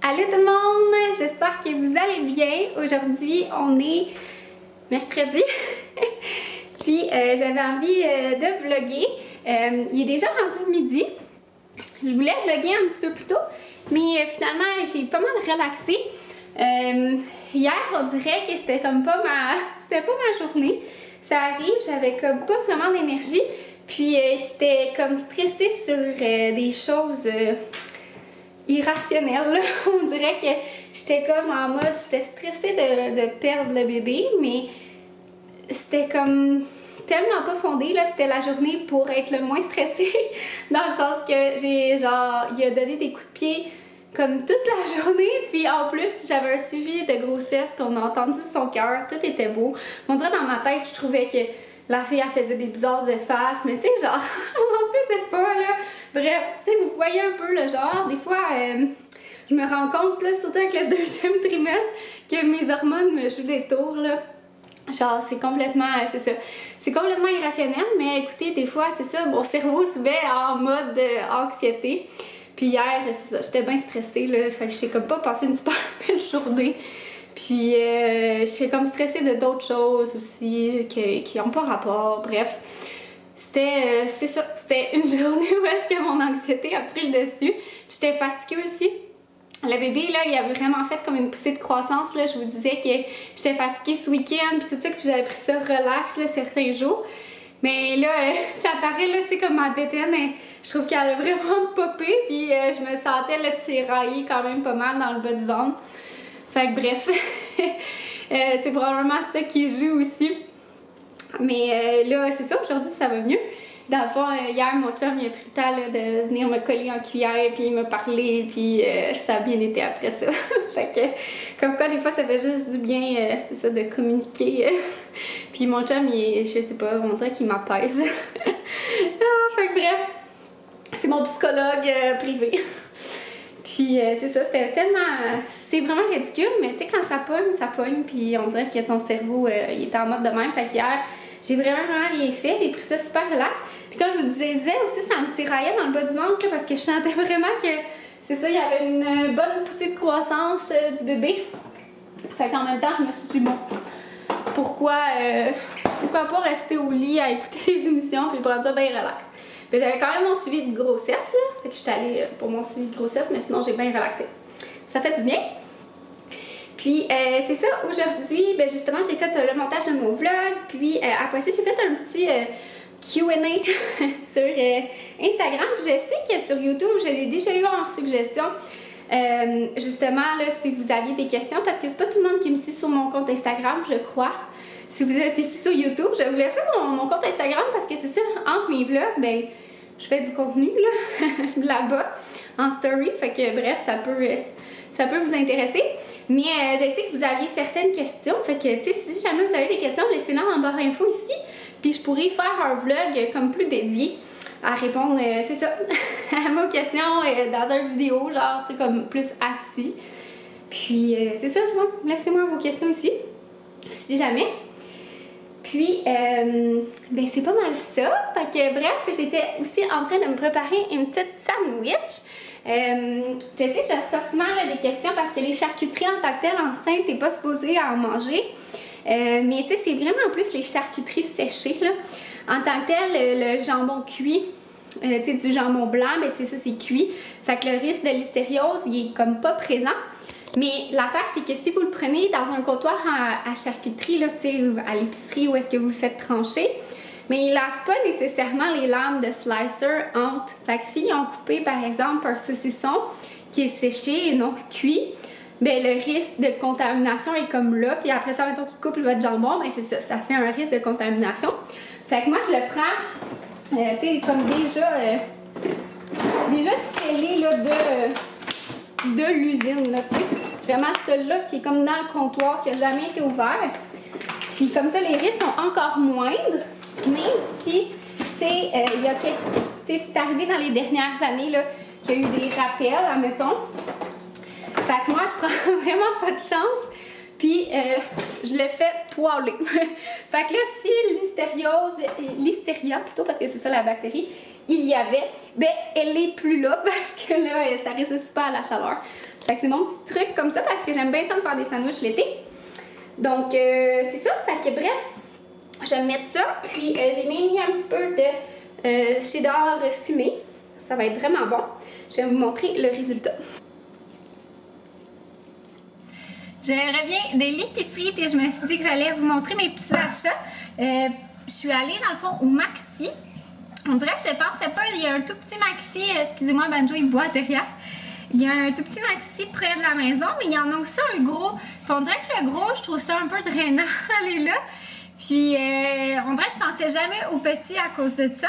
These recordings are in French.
Allô tout le monde, j'espère que vous allez bien. Aujourd'hui on est mercredi, puis j'avais envie de vlogger. Il est déjà rendu midi. Je voulais vlogger un petit peu plus tôt, mais finalement j'ai pas mal relaxé. Hier on dirait que c'était comme pas ma journée. Ça arrive, j'avais comme pas vraiment d'énergie, puis j'étais comme stressée sur des choses irrationnelles. On dirait que j'étais comme en mode, j'étais stressée de perdre le bébé, mais c'était comme tellement pas fondé, là. C'était la journée pour être le moins stressée, dans le sens que j'ai genre, il a donné des coups de pied comme toute la journée, puis en plus j'avais un suivi de grossesse, puis on a entendu son cœur, tout était beau. On dirait dans ma tête, je trouvais que la fille elle faisait des bizarres de face, mais tu sais genre, on faisait pas là. Bref, tu sais, vous voyez un peu le genre, des fois je me rends compte là, surtout avec le deuxième trimestre, que mes hormones me jouent des tours là. Genre c'est complètement, c'est ça, c'est complètement irrationnel, mais écoutez, des fois c'est ça, mon cerveau se met en mode anxiété. Puis hier, j'étais bien stressée là, fait que j'ai comme pas passé une super belle journée. Puis j'étais comme stressée de d'autres choses aussi qui ont pas rapport, bref. C'était ça, c'était une journée où est-ce que mon anxiété a pris le dessus. Puis j'étais fatiguée aussi. Le bébé là, il a vraiment fait comme une poussée de croissance là, je vous disais que j'étais fatiguée ce week-end puis tout ça, puis j'avais pris ça relax là certains jours. Mais là, ça paraît là, tu sais, comme ma bétaine, je trouve qu'elle a vraiment popé, puis je me sentais là tirailler quand même pas mal dans le bas du ventre. Fait que bref, c'est probablement ça qui joue aussi. Mais là, c'est ça, aujourd'hui ça va mieux. Dans le fond, hier, mon chum il a pris le temps là, de venir me coller en cuillère, puis me parler, puis ça a bien été après ça. Fait que, comme quoi, des fois, ça fait juste du bien, c'est ça, de communiquer. Puis mon chum, je sais pas, on dirait qu'il m'apaise. Fait que bref, c'est mon psychologue privé. Puis c'est ça, c'était tellement... C'est vraiment ridicule, mais tu sais, quand ça pogne, puis on dirait que ton cerveau, il est en mode de même. Fait qu'hier, j'ai vraiment rien fait, j'ai pris ça super relax. Puis comme je vous disais aussi, ça me tiraillait dans le bas du ventre là, parce que je sentais vraiment que, c'est ça, il y avait une bonne poussée de croissance du bébé. Fait qu'en même temps, je me suis dit, bon, pourquoi pas rester au lit à écouter des émissions puis prendre ça bien relax. Puis j'avais quand même mon suivi de grossesse là, fait que je suis allée pour mon suivi de grossesse, mais sinon j'ai bien relaxé. Ça fait du bien. Puis c'est ça, aujourd'hui, ben justement j'ai fait le montage de mon vlog, puis après ça j'ai fait un petit Q&A sur Instagram. Je sais que sur YouTube je l'ai déjà eu en suggestion, justement là si vous aviez des questions, parce que c'est pas tout le monde qui me suit sur mon compte Instagram, je crois. Si vous êtes ici sur YouTube, je vais vous laisser mon compte Instagram parce que c'est ça, entre mes vlogs, ben je fais du contenu là, là-bas, en story, fait que bref, ça peut vous intéresser. Mais je sais que vous aviez certaines questions, fait que tu sais, si jamais vous avez des questions, laissez-les en barre d'infos ici, puis je pourrais faire un vlog comme plus dédié à répondre, c'est ça, à vos questions dans une vidéo, genre, tu sais, comme plus assis. Puis c'est ça, laissez-moi vos questions ici, si jamais. Puis, ben c'est pas mal ça. Fait que bref, j'étais aussi en train de me préparer une petite sandwich. Je sais que je reçois souvent là, des questions parce que les charcuteries en tant que telles enceintes, t'es pas supposée en manger. Mais tu sais, c'est vraiment plus les charcuteries séchées là. En tant que tel, le jambon cuit, tu sais, du jambon blanc, ben c'est ça, c'est cuit. Fait que le risque de listériose, il est comme pas présent. Mais l'affaire, c'est que si vous le prenez dans un comptoir à charcuterie, là, tu sais, à l'épicerie où est-ce que vous le faites trancher, mais ils lavent pas nécessairement les lames de slicer entre. Fait que s'ils ont coupé, par exemple, un saucisson qui est séché et non cuit, ben le risque de contamination est comme là. Puis après ça, mettons qu'ils coupent votre jambon, ben c'est ça, ça fait un risque de contamination. Fait que moi, je le prends, tu sais, comme déjà scellé, là, de l'usine, là, tu sais. Vraiment celui-là qui est comme dans le comptoir, qui n'a jamais été ouvert. Puis comme ça, les risques sont encore moindres, même si, tu sais, il y a quelques... Tu sais, c'est arrivé dans les dernières années, là, qu'il y a eu des rappels, admettons. Fait que moi, je prends vraiment pas de chance. Puis, je le fais poêler. Fait que là, si l'hystéria plutôt, parce que c'est ça la bactérie, il y avait, ben elle est plus là parce que là, ça résiste pas à la chaleur. Fait que c'est mon petit truc comme ça parce que j'aime bien ça me faire des sandwichs l'été. Donc c'est ça, fait que bref, je vais mettre ça. Puis j'ai même mis un petit peu de cheddar fumé. Ça va être vraiment bon. Je vais vous montrer le résultat. Je reviens de l'épicerie puis je me suis dit que j'allais vous montrer mes petits achats. Je suis allée dans le fond au Maxi. On dirait que je pensais pas, il y a un tout petit Maxi, excusez-moi Banjo il boit derrière. Il y a un tout petit Maxi près de la maison, mais il y en a aussi un gros. Puis on dirait que le gros, je trouve ça un peu drainant aller là. Puis on dirait que je pensais jamais au petit à cause de ça.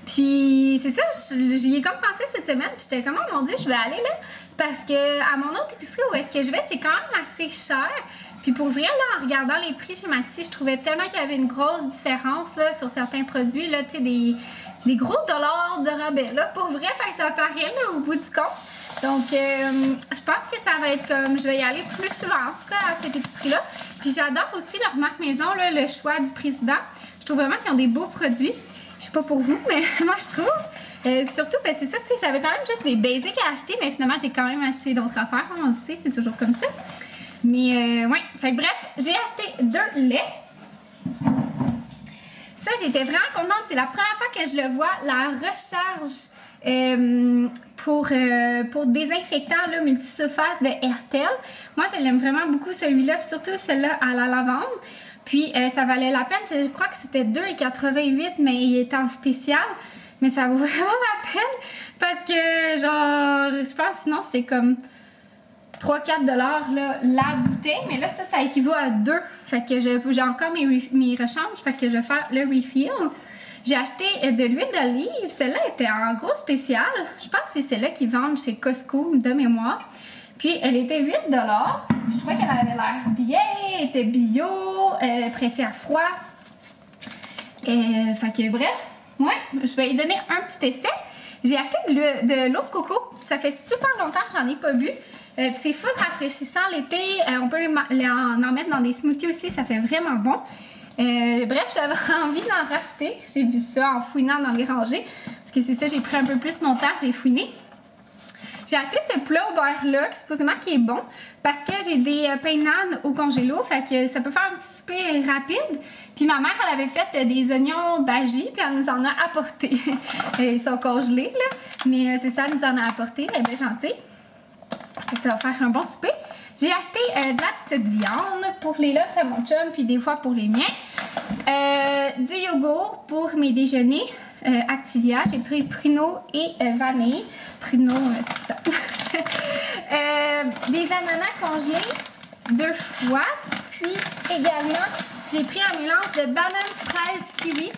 Puis c'est ça, j'y ai comme pensé cette semaine, j'étais comme oh mon dieu, je vais aller là. Parce que à mon autre épicerie où est-ce que je vais, c'est quand même assez cher. Puis pour vrai, là, en regardant les prix chez Maxi, je trouvais tellement qu'il y avait une grosse différence là, sur certains produits, là, tu sais, des gros dollars de rabais. Là, pour vrai, fait que ça paraît là, au bout du compte. Donc, je pense que ça va être comme, je vais y aller plus souvent, en tout cas, à cette épicerie-là. Puis j'adore aussi leur marque maison, là, le choix du président. Je trouve vraiment qu'ils ont des beaux produits. Je sais pas pour vous, mais moi, je trouve. Surtout, ben, c'est ça, tu sais, j'avais quand même juste des basics à acheter, mais finalement, j'ai quand même acheté d'autres affaires. On le sait, c'est toujours comme ça. Mais, ouais. Fait que bref, j'ai acheté 2 laits. Ça, j'étais vraiment contente. C'est la première fois que je le vois, la recharge pour désinfectant là, multisurface de Airtel. Moi, je l'aime vraiment beaucoup celui-là, surtout celle-là à la lavande. Puis, ça valait la peine. Je crois que c'était 2,88 mais il est en spécial. Mais ça vaut vraiment la peine parce que, genre, je pense sinon c'est comme 3-4 $ là, la bouteille. Mais là, ça équivaut à 2. Fait que j'ai encore mes rechanges. Fait que je vais faire le refill. J'ai acheté de l'huile d'olive. Celle-là était en gros spécial. Je pense que c'est celle-là qu'ils vendent chez Costco de mémoire. Puis, elle était 8 $. Je trouvais qu'elle avait l'air bien. Elle était bio, pressée à froid. Fait que bref. Ouais, je vais y donner un petit essai. J'ai acheté de l'eau de coco. Ça fait super longtemps que j'en ai pas bu. C'est full rafraîchissant l'été. On peut en mettre dans des smoothies aussi. Ça fait vraiment bon. Bref, j'avais envie d'en racheter. J'ai vu ça en fouinant dans les rangées. Parce que c'est ça, j'ai pris un peu plus mon temps. J'ai fouiné. J'ai acheté ce plat au beurre-là, supposément qui est bon, parce que j'ai des peinades au congélo, fait que ça peut faire un petit souper rapide. Puis ma mère, elle avait fait des oignons bhaji, puis elle nous en a apporté. Ils sont congelés, là, mais c'est ça, elle nous en a apporté, elle est bien gentille. Fait que ça va faire un bon souper. J'ai acheté de la petite viande pour les lunchs à mon chum, puis des fois pour les miens. Du yogourt pour mes déjeuners. Activia, j'ai pris pruneau et vanille. Pruneau, c'est ça. Des ananas congelés 2 fois. Puis également, j'ai pris un mélange de banane, fraise, kiwi.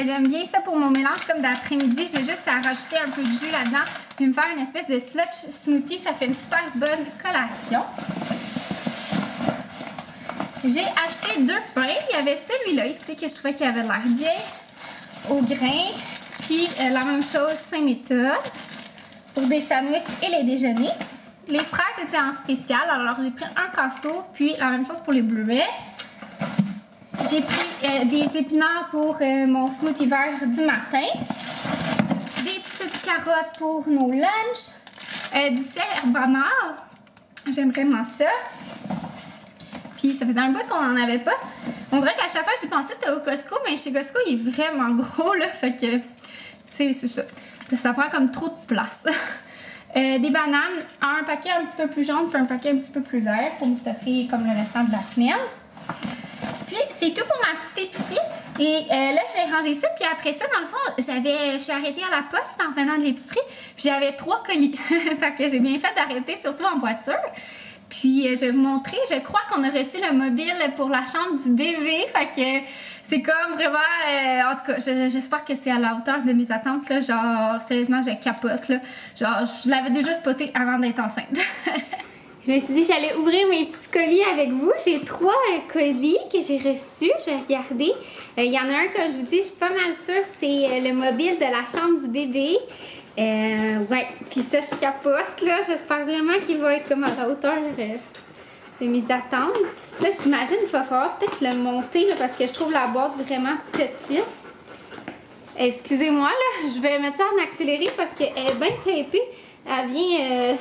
J'aime bien ça pour mon mélange comme d'après-midi. J'ai juste à rajouter un peu de jus là-dedans. Puis me faire une espèce de slush smoothie. Ça fait une super bonne collation. J'ai acheté 2 pains. Il y avait celui-là ici que je trouvais qu'il avait l'air bien au grain. Puis la même chose, Saint-Méthode pour des sandwichs et les déjeuners. Les fraises étaient en spécial, alors j'ai pris un casseau, puis la même chose pour les bleuets. J'ai pris des épinards pour mon smoothie vert du matin. Des petites carottes pour nos lunchs. Du sel herbe amare. J'aime vraiment ça. Puis ça faisait un bout qu'on n'en avait pas. On dirait qu'à chaque fois j'y pensais c'était au Costco, mais chez Costco il est vraiment gros là, fait que tu sais c'est ça. Ça prend comme trop de place. Des bananes, un paquet un petit peu plus jaune puis un paquet un petit peu plus vert pour me toffer comme le restant de la semaine. Puis c'est tout pour ma petite épicerie. Et là je vais ranger ça, puis après ça dans le fond je suis arrêtée à la poste en venant de l'épicerie, puis j'avais 3 colis. Fait que j'ai bien fait d'arrêter, surtout en voiture. Puis je vais vous montrer, je crois qu'on a reçu le mobile pour la chambre du bébé, fait que c'est comme vraiment, en tout cas, j'espère que c'est à la hauteur de mes attentes, là, genre, sérieusement, je capote, là, genre, je l'avais déjà spoté avant d'être enceinte. Je me suis dit que j'allais ouvrir mes petits colis avec vous. J'ai 3 colis que j'ai reçus, je vais regarder. Il y en a un, comme je vous dis, je suis pas mal sûre, c'est le mobile de la chambre du bébé. Ouais, puis ça je capote là, j'espère vraiment qu'il va être comme à la hauteur de mes attentes. Là j'imagine qu'il va falloir peut-être le monter là, parce que je trouve la boîte vraiment petite. Excusez-moi là, je vais mettre ça en accéléré parce qu'elle est bien tapée. Elle vient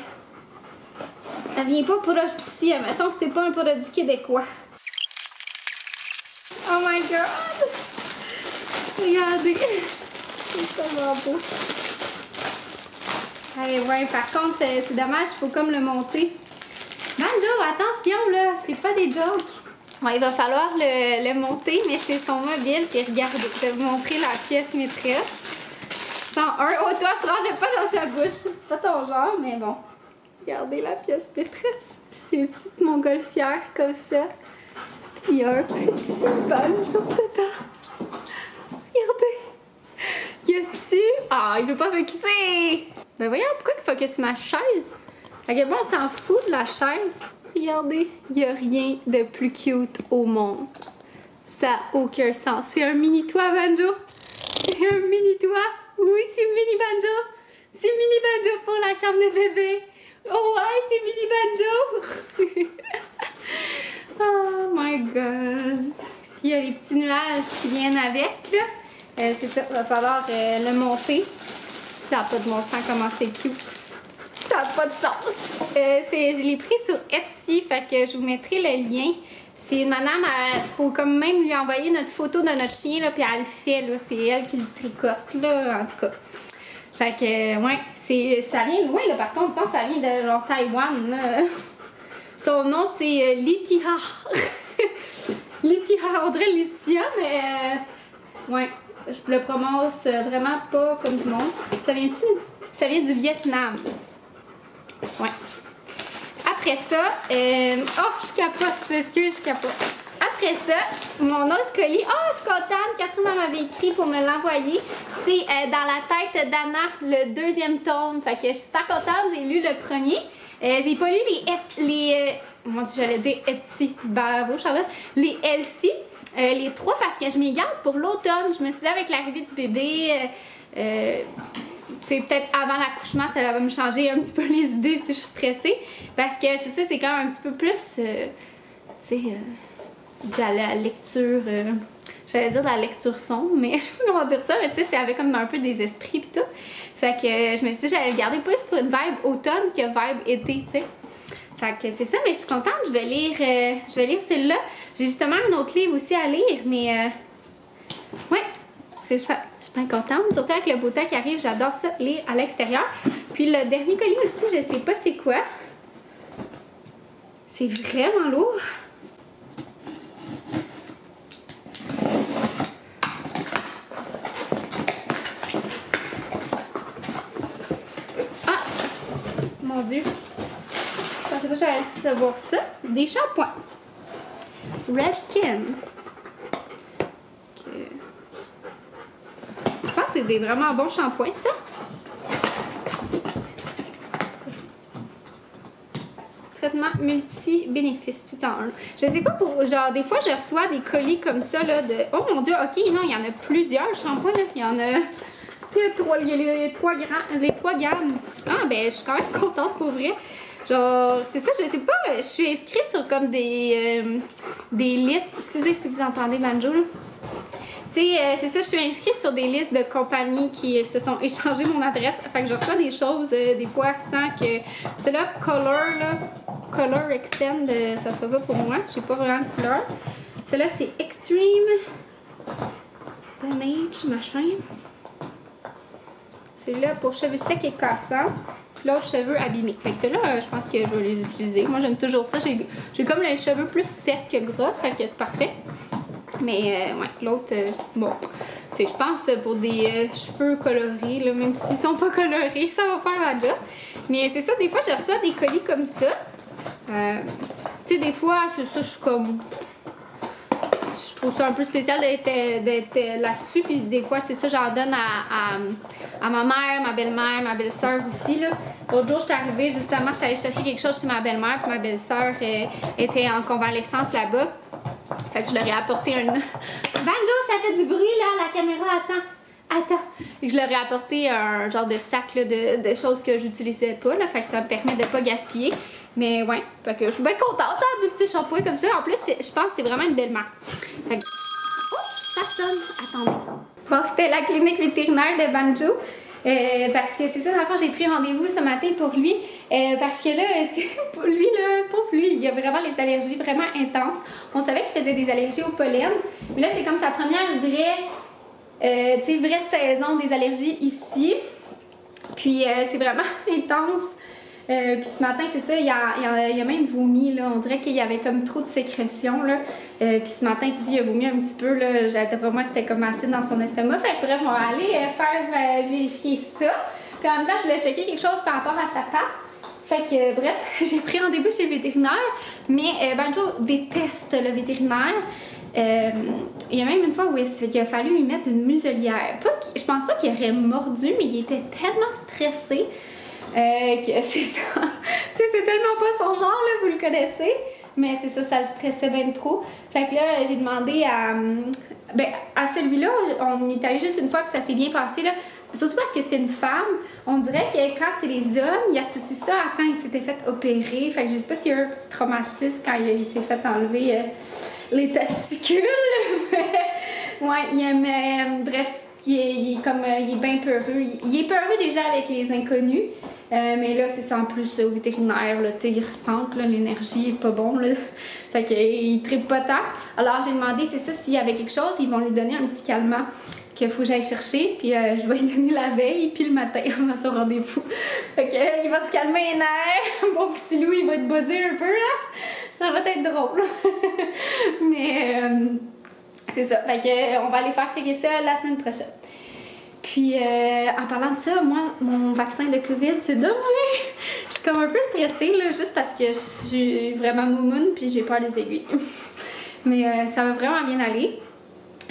Elle vient pas produit, admettons que c'est pas un produit québécois. Oh my god! Regardez! C'est tellement beau. Allez, ouais, par contre, c'est dommage, il faut comme le monter. Banjo, attention là, c'est pas des jokes. Ouais, il va falloir le monter, mais c'est son mobile. Puis regardez, je vais vous montrer la pièce maîtresse. 101. Oh, toi, tu rentres pas dans ta bouche. C'est pas ton genre, mais bon. Regardez la pièce maîtresse. C'est une petite montgolfière comme ça. Il y a un petit banjo dedans. Regardez. Y a-tu? Ah, il veut pas focuser. Ben voyons, pourquoi il focus ma chaise? À quel point on s'en fout de la chaise? Regardez, il n'y a rien de plus cute au monde. Ça n'a aucun sens. C'est un mini toit banjo. C'est un mini toit. Oui, c'est mini banjo. C'est mini banjo pour la chambre de bébé. Oh ouais, c'est mini banjo. Oh my god. Puis il y a les petits nuages qui viennent avec là. C'est ça, il va falloir le monter. Ça n'a pas de bon sens comment c'est cute. Ça n'a pas de sens. Je l'ai pris sur Etsy, fait que je vous mettrai le lien. C'est une madame, il faut comme même lui envoyer notre photo de notre chien, là, puis elle le fait, là. C'est elle qui le tricote, là, en tout cas. Fait que, ouais, ça vient loin, là, par contre, je pense que ça vient de genre Taïwan, là. Son nom, c'est Lithia. Lithia, on dirait Lithia, mais ouais, je le prononce vraiment pas comme du monde. Ça vient du Vietnam. Ouais. Après ça, oh, je capote, je m'excuse, je capote. Après ça, mon autre colis, oh, je suis contente, Catherine m'avait écrit pour me l'envoyer. C'est Dans la tête d'Anna, le deuxième tome. Fait que je suis super contente, j'ai lu le premier. J'ai pas lu mon Dieu, j'allais dire Etsy, bravo Charlotte. Les Elsie, les trois parce que je m'y garde pour l'automne. Je me suis dit avec l'arrivée du bébé, c'est peut-être avant l'accouchement, ça va me changer un petit peu les idées si je suis stressée. Parce que c'est ça, c'est quand même un petit peu plus, tu sais, de la lecture, j'allais dire de la lecture sombre, mais je sais pas comment dire ça, mais tu sais, c'est avec comme un peu des esprits pis tout. Fait que je me suis dit, j'allais garder plus pour une vibe automne que vibe été, tu sais. Fait que c'est ça, mais je suis contente, je vais lire celle-là. J'ai justement un autre livre aussi à lire, mais ouais, c'est ça. Je suis bien contente, surtout avec le beau temps qui arrive, j'adore ça, lire à l'extérieur. Puis le dernier colis aussi, je sais pas c'est quoi. C'est vraiment lourd. Ah! Mon Dieu! Je pensais pas que j'allais savoir ça. Des shampoings. Redken. Okay. Je pense que c'est des vraiment bons shampoings, ça. Traitement multi-bénéfices tout en un. Je sais pas pour. Genre, des fois, je reçois des colis comme ça, là, de. Oh mon Dieu, ok, non, il y en a plusieurs shampoings, là. Il y en a. Il y a les trois gammes. Ah, ben, je suis quand même contente pour vrai. Genre, c'est ça, je sais pas, je suis inscrite sur comme des listes. Excusez si vous entendez Banjo, là. Tu sais, c'est ça, je suis inscrite sur des listes de compagnies qui se sont échangées mon adresse. Fait que je reçois des choses, des fois, sans que. C'est là, Color Extend, ça se va pour moi. J'ai pas vraiment de couleur. Celle-là, c'est Extreme Damage, machin. Celui-là pour cheveux secs et cassants. Puis l'autre, cheveux abîmés. Fait que ceux-là, je pense que je vais les utiliser. Moi, j'aime toujours ça. J'ai comme les cheveux plus secs que gras. Fait que c'est parfait. Mais, ouais, l'autre, bon. Tu sais, je pense que pour des cheveux colorés, là, même s'ils sont pas colorés, ça va faire la job. Mais c'est ça, des fois, je reçois des colis comme ça. Tu sais, des fois, c'est ça, je suis comme. Je trouve ça un peu spécial d'être là-dessus. Puis des fois, c'est ça, j'en donne à ma mère, ma belle-mère, ma belle-sœur aussi. L'autre jour, je suis arrivée, justement, j'étais allée chercher quelque chose chez ma belle-mère. Puis ma belle-sœur était en convalescence là-bas. Fait que je leur ai apporté un. Banjo, ça fait du bruit là, la caméra, attends. Fait que je leur ai apporté un genre de sac là, de choses que j'utilisais pas. Là, fait que ça me permet de pas gaspiller. Mais ouais, fait que je suis bien contente hein, du petit shampoing comme ça. En plus, je pense que c'est vraiment une belle marque. Fait que... Oh, ça sonne. Attendez. Bon, c'était la clinique vétérinaire de Banjo. Parce que c'est ça, dans le fond, j'ai pris rendez-vous ce matin pour lui. Parce que là, pour lui, là, pauvre lui, il a vraiment les allergies vraiment intenses. On savait qu'il faisait des allergies au pollen. Mais là, c'est comme sa première vraie saison des allergies ici. Puis c'est vraiment intense. Puis ce matin, c'est ça, il a même vomi, là. On dirait qu'il y avait comme trop de sécrétion, là. Puis ce matin, il a vomi un petit peu, là. Pour moi, c'était comme acide dans son estomac. Fait que bref, on va aller faire vérifier ça. Puis en même temps, je voulais checker quelque chose par rapport à sa patte. Fait que bref, j'ai pris rendez-vous chez le vétérinaire. Mais Banjo déteste le vétérinaire. Il y a même une fois où il a fallu lui mettre une muselière. Je pense pas qu'il aurait mordu, mais il était tellement stressé. Que c'est ça. Tu sais, c'est tellement pas son genre, là, vous le connaissez. Mais c'est ça, ça le stressait bien trop. Fait que là, j'ai demandé à celui-là, on y est allé juste une fois que ça s'est bien passé, là. Surtout parce que c'était une femme. On dirait que quand c'est les hommes, il associe ça à quand il s'était fait opérer. Fait que je sais pas s'il y a eu un petit traumatisme quand il s'est fait enlever les testicules. Ouais, bref. Il est bien peureux. Il est peureux déjà avec les inconnus. Mais là, c'est ça en plus au vétérinaire. Là, il ressent que l'énergie est pas bon. Là. Fait qu'il trippe pas tant. Alors, j'ai demandé, c'est ça, s'il y avait quelque chose, ils vont lui donner un petit calmant qu'il faut que j'aille chercher. Puis je vais lui donner la veille, puis le matin, avant son rendez-vous. Fait que, il va se calmer les nerfs. Mon petit loup, il va être buzzé un peu, là. Ça va être drôle. Mais c'est ça. Fait que, on va aller faire checker ça la semaine prochaine. Puis, en parlant de ça, moi, mon vaccin de COVID, c'est demain! Je suis comme un peu stressée, là, juste parce que je suis vraiment moumoune, puis j'ai peur des aiguilles. Mais ça va vraiment bien aller.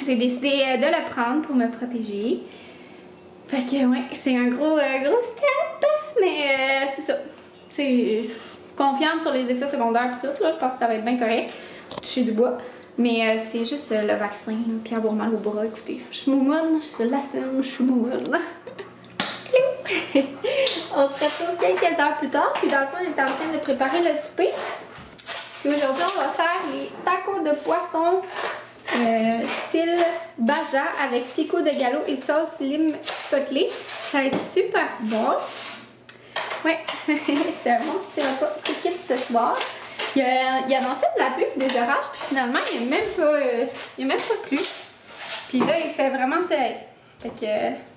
J'ai décidé de le prendre pour me protéger. Fait que, ouais, c'est un gros step, mais c'est ça. Je suis confiante sur les effets secondaires et tout, là, je pense que ça va être bien correct. Toucher du bois. Mais c'est juste le vaccin, là, puis avoir mal au bras, écoutez. Je suis moumoune, je l'assume, je suis moumoune. On se retrouve quelques heures plus tard, puis dans le fond, on est en train de préparer le souper. Puis aujourd'hui, on va faire les tacos de poisson style Baja avec pico de gallo et sauce lime chipotle. Ça va être super bon. Ouais, c'est un bon petit repas équipe ce soir. Il a annoncé de la pluie et des orages, puis finalement, il n'a même pas plu. Puis là, il fait vraiment soleil. Fait que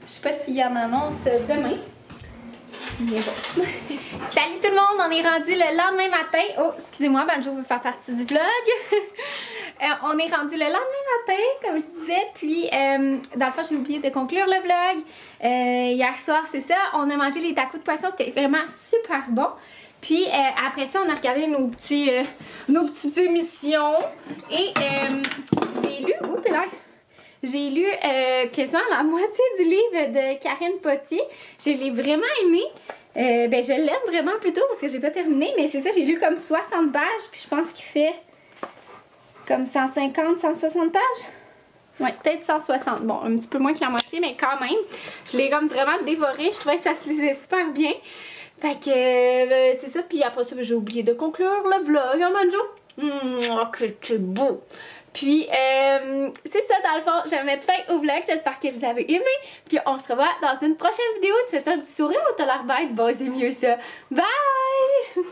je sais pas s'il y en annonce demain. Mais bon. Salut tout le monde, on est rendu le lendemain matin. Oh, excusez-moi, Banjo veut faire partie du vlog. On est rendu le lendemain matin, comme je disais. Puis, dans le fond, j'ai oublié de conclure le vlog. Hier soir, c'est ça. On a mangé les tacos de poisson, c'était vraiment super bon. Puis après ça, on a regardé nos petites émissions. Et j'ai lu quasiment la moitié du livre de Karine Potier. Je l'ai vraiment aimé. Je l'aime vraiment plutôt parce que j'ai pas terminé. Mais c'est ça, j'ai lu comme 60 pages. Puis je pense qu'il fait comme 150, 160 pages. Ouais, peut-être 160. Bon, un petit peu moins que la moitié, mais quand même. Je l'ai comme vraiment dévoré. Je trouvais que ça se lisait super bien. Fait que c'est ça, puis après ça, j'ai oublié de conclure le vlog, hein, Banjo? Oh, que beau! Puis, c'est ça, dans le fond, je vais mettre fin au vlog, j'espère que vous avez aimé. Puis, on se revoit dans une prochaine vidéo. Tu fais un petit sourire ou t'as l'air bête? Bon, c'est mieux ça. Bye!